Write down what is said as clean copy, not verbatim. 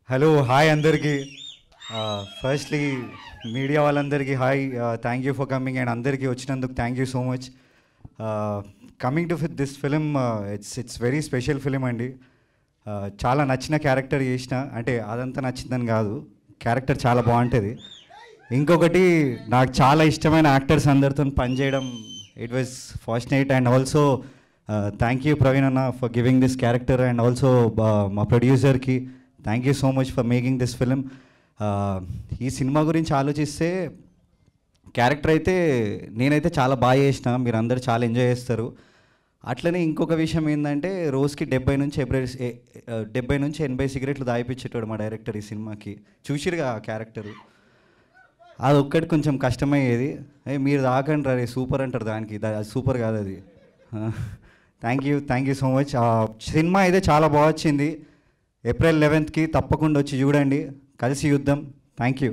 Hello hi అందరికీ firstly media వాళ్ళందరికీ hi thank you for coming and అందరికీ వచ్చినందుకు thank you so much coming to this film it's very special film అండి. చాలా నచ్చిన character చేసిన, అంటే అదంతా నచ్చిందని కాదు, క్యారెక్టర్ చాలా బాగుంటుంది. ఇంకొకటి నాకు చాలా ఇష్టమైన యాక్టర్స్ అందరితో పనిచేయడం, it was fortunate. And also thank you Praveen అన్న for giving this character and also మా ప్రొడ్యూసర్కి thank you so much for making this film. ఈ సినిమా గురించి ఆలోచిస్తే క్యారెక్టర్ అయితే నేనైతే చాలా బాగా చేసిన, మీరు అందరు చాలా ఎంజాయ్ చేస్తారు. అట్లనే ఇంకొక విషయం ఏంటంటే రోజుకి 70 నుంచి 80 సిగరెట్లు దాయిపించేటాడు మా డైరెక్టర్ ఈ సినిమాకి. చూసిరుగా ఆ క్యారెక్టరు, అది ఒక్కటి కొంచెం కష్టమయ్యేది. మీరు దాకండి రే సూపర్ అంటారు దానికి, అది సూపర్ కాదు అది. Thank you so much. Cinema అయితే చాలా బాగా వచ్చింది. ఏప్రిల్ 11కి తప్పకుండా వచ్చి చూడండి, కలిసి యుద్ధం. Thank you.